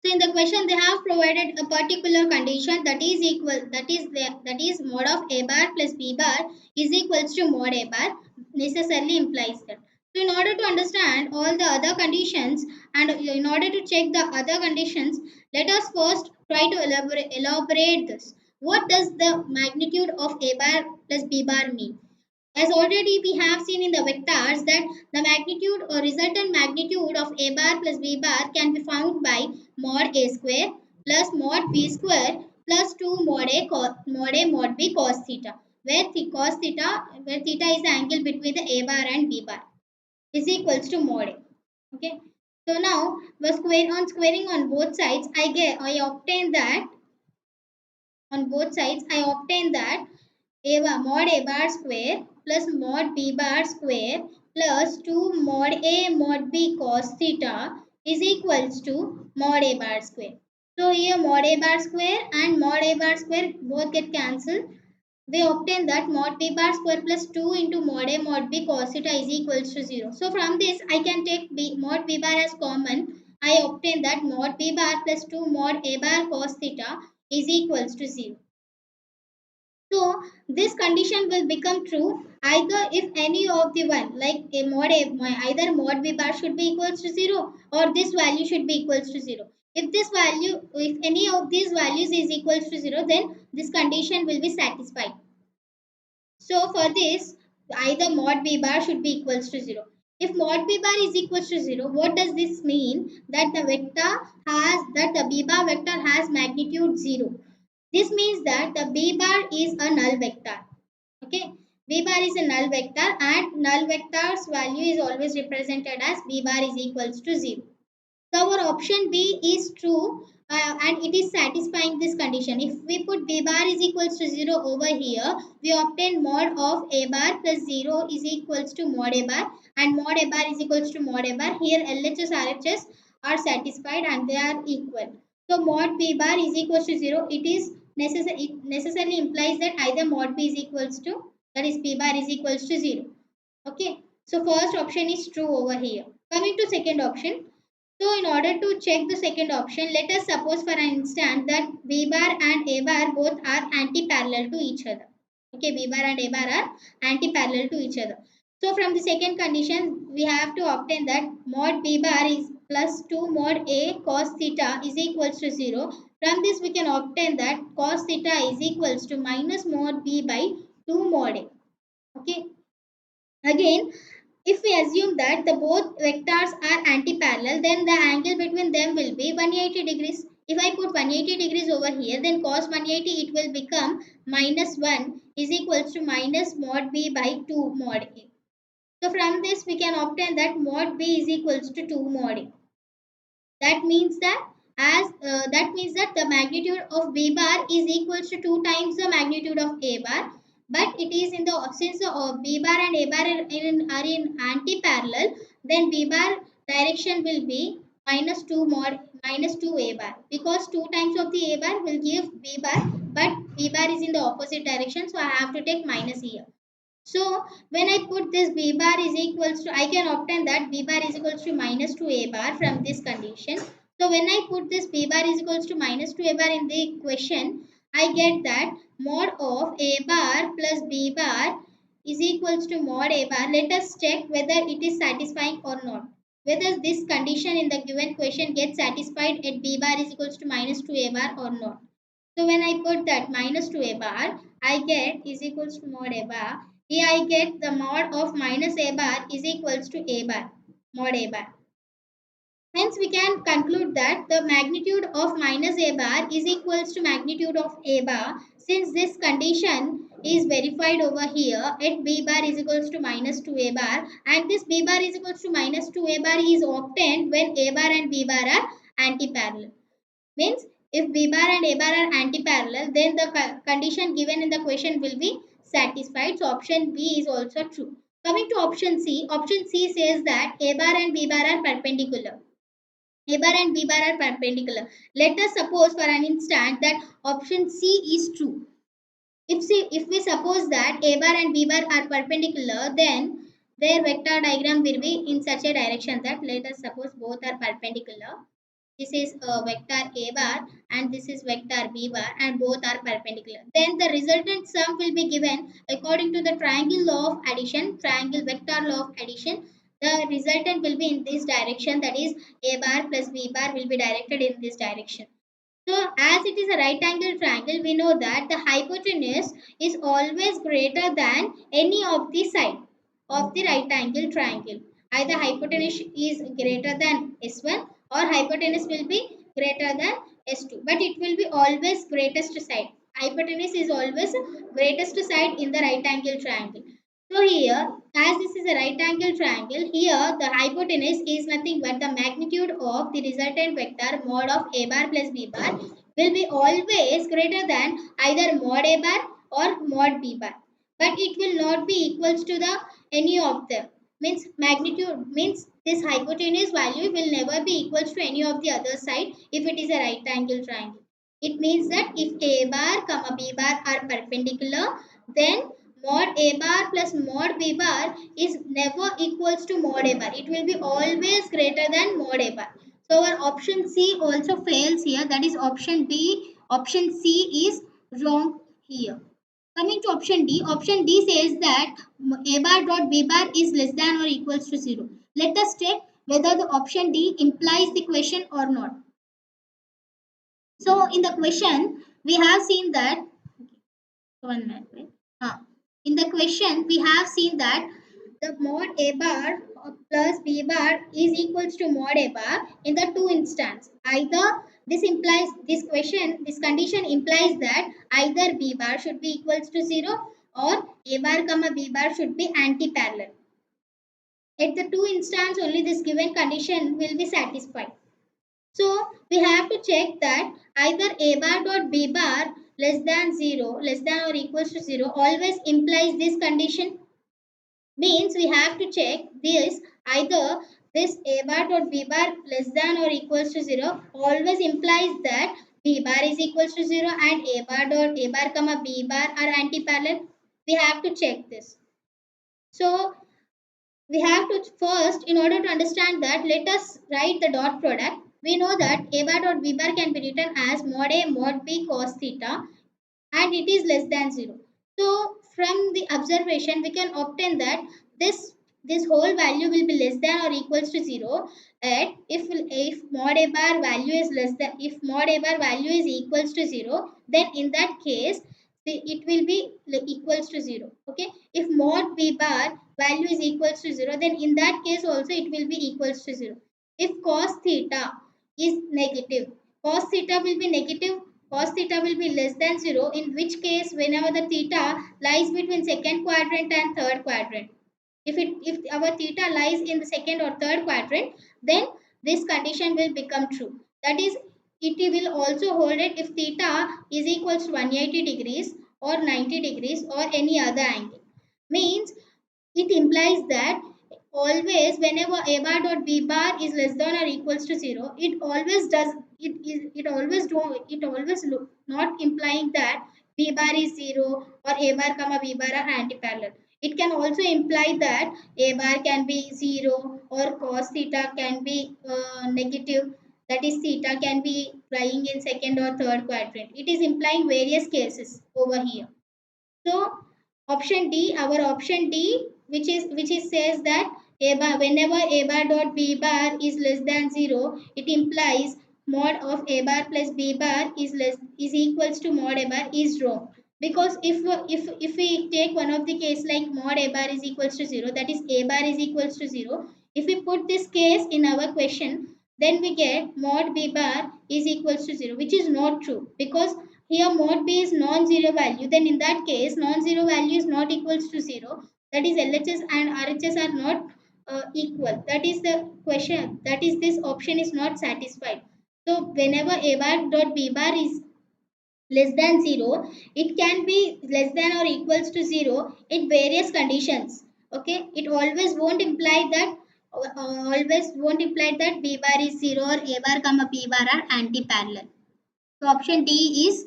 So in the question they have provided a particular condition that is equal, that is mod of a bar plus b bar is equals to mod a bar, necessarily implies that. So in order to understand all the other conditions and in order to check the other conditions, let us first try to elaborate this. What does the magnitude of a bar plus b bar mean? As already we have seen in the vectors that the magnitude or resultant magnitude of a bar plus b bar can be found by mod a square plus mod b square plus 2 mod a mod b cos theta, where where theta is the angle between the a bar and b bar is equals to mod a. Okay. So now squaring on both sides, I obtain that on both sides I obtain that mod a bar square plus mod b bar square plus 2 mod a mod b cos theta is equals to mod a bar square. So here mod a bar square and mod a bar square both get cancelled. We obtain that mod b bar square plus 2 into mod a mod b cos theta is equals to 0. So from this I can take mod b bar as common. I obtain that mod b bar plus 2 mod a bar cos theta is equals to 0. So this condition will become true either if any of the one, like either mod b bar should be equals to 0 or this value should be equals to 0. If any of these values is equals to 0, then this condition will be satisfied. So for this, either mod b bar should be equals to 0. If mod b bar is equals to 0, what does this mean? That the b bar vector has magnitude 0. This means that the b bar is a null vector. Okay, b bar is a null vector and null vector's value is always represented as b bar is equals to 0. So our option B is true and it is satisfying this condition. If we put b bar is equals to 0 over here, we obtain mod of a bar plus 0 is equals to mod a bar and mod a bar is equals to mod a bar. Here LHS RHS are satisfied and they are equal. So mod b bar is equals to 0. It necessarily implies that either mod b is equals to, that is b bar is equals to 0. Okay. So first option is true over here. Coming to second option. So in order to check the second option, let us suppose for an instant that B bar and A bar both are anti-parallel to each other. Okay, B bar and A bar are anti-parallel to each other. So from the second condition, we have to obtain that mod B bar is plus 2 mod A cos theta is equals to 0. From this we can obtain that cos theta is equals to minus mod B by 2 mod A. Okay. Again, if we assume that the both vectors are anti-parallel, then the angle between them will be 180 degrees. If I put 180 degrees over here, then cos 180 it will become minus 1 is equals to minus mod b by 2 mod a. So from this we can obtain that mod b is equals to 2 mod a. That means that the magnitude of b bar is equals to 2 times the magnitude of a bar, but it is in the since the b bar and a bar are in anti-parallel, then b bar direction will be minus 2 a bar, because 2 times of the a bar will give b bar, but b bar is in the opposite direction, so I have to take minus here. So when I put this b bar is equals to, I can obtain that b bar is equals to minus 2 a bar from this condition. So when I put this b bar is equals to minus 2 a bar in the question, I get that mod of a bar plus b bar is equals to mod a bar. Let us check whether it is satisfying or not. Whether this condition in the given question gets satisfied at b bar is equals to minus 2 a bar or not. So when I put that minus 2 a bar, I get is equals to mod a bar. Here I get the mod of minus a bar is equals to a bar, mod a bar. Hence we can conclude that the magnitude of minus a bar is equals to magnitude of a bar, since this condition is verified over here at b bar is equals to minus 2 a bar, and this b bar is equals to minus 2 a bar is obtained when a bar and b bar are anti-parallel. Means if b bar and a bar are anti-parallel, then the condition given in the question will be satisfied. So option B is also true. Coming to option C says that a bar and b bar are perpendicular. A bar and b bar are perpendicular. Let us suppose for an instant that option C is true. If we suppose that a bar and b bar are perpendicular, then their vector diagram will be in such a direction that, let us suppose both are perpendicular. This is vector a bar and this is vector b bar, and both are perpendicular. Then the resultant sum will be given according to the triangle law of addition, triangle vector law of addition. The resultant will be in this direction, that is a bar plus b bar will be directed in this direction. So as it is a right angle triangle, we know that the hypotenuse is always greater than any of the side of the right angle triangle. Either hypotenuse is greater than S1 or hypotenuse will be greater than S2. But it will be always greatest side. Hypotenuse is always greatest side in the right angle triangle. So here, as this is a right angle triangle, here the hypotenuse is nothing but the magnitude of the resultant vector mod of a bar plus b bar will be always greater than either mod a bar or mod b bar. But it will not be equals to the any of them. Means magnitude means this hypotenuse value will never be equals to any of the other side if it is a right angle triangle. It means that if a bar comma b bar are perpendicular, then mod a bar plus mod b bar is never equals to mod a bar. It will be always greater than mod a bar. So our option C also fails here. That is option B. Option C is wrong here. Coming to option D says that a bar dot b bar is less than or equals to 0. Let us check whether the option D implies the question or not. So in the question, we have seen that one minute. Wait. In the question, we have seen that the mod a bar plus b bar is equals to mod a bar in the two instance. Either this implies this condition implies that either b bar should be equals to 0 or a bar comma b bar should be anti-parallel. At the two instance, only this given condition will be satisfied. So we have to check that either a bar dot b bar less than 0, less than or equals to 0 always implies this condition. Means we have to check this either this a bar dot b bar less than or equals to 0 always implies that b bar is equals to 0 and a bar dot a bar comma b bar are anti-parallel. We have to check this. So we have to first, in order to understand that, let us write the dot product. We know that a bar dot b bar can be written as mod a mod b cos theta and it is less than 0. So from the observation we can obtain that this whole value will be less than or equals to 0 at if mod a bar value is less than if mod a bar value is equals to 0, then in that case it will be equals to 0. Okay, if mod b bar value is equals to 0, then in that case also it will be equals to 0. If cos theta is negative, cos theta will be negative, cos theta will be less than 0, in which case whenever the theta lies between second quadrant and third quadrant, if our theta lies in the second or third quadrant, then this condition will become true. That is, it will also hold it if theta is equals to 180 degrees or 90 degrees or any other angle. Means it implies that always whenever a bar dot b bar is less than or equals to 0, it always does it always do it always look not implying that b bar is 0 or a bar comma b bar are anti-parallel. It can also imply that a bar can be 0 or cos theta can be negative, that is theta can be lying in second or third quadrant. It is implying various cases over here. So option D, our option D, which is says that a bar whenever a bar dot b bar is less than 0, it implies mod of a bar plus b bar is equals to mod a bar is wrong. Because if we take one of the case like mod a bar is equals to 0, that is a bar is equals to 0. If we put this case in our question, then we get mod b bar is equals to 0, which is not true because here mod b is non-zero value. Then in that case, non-zero value is not equals to 0. That is LHS and RHS are not equal. That is the question. That is this option is not satisfied. So whenever a bar dot b bar is less than 0, it can be less than or equals to 0 in various conditions. Okay, it always won't imply that b bar is 0 or a bar comma b bar are anti-parallel. So option D is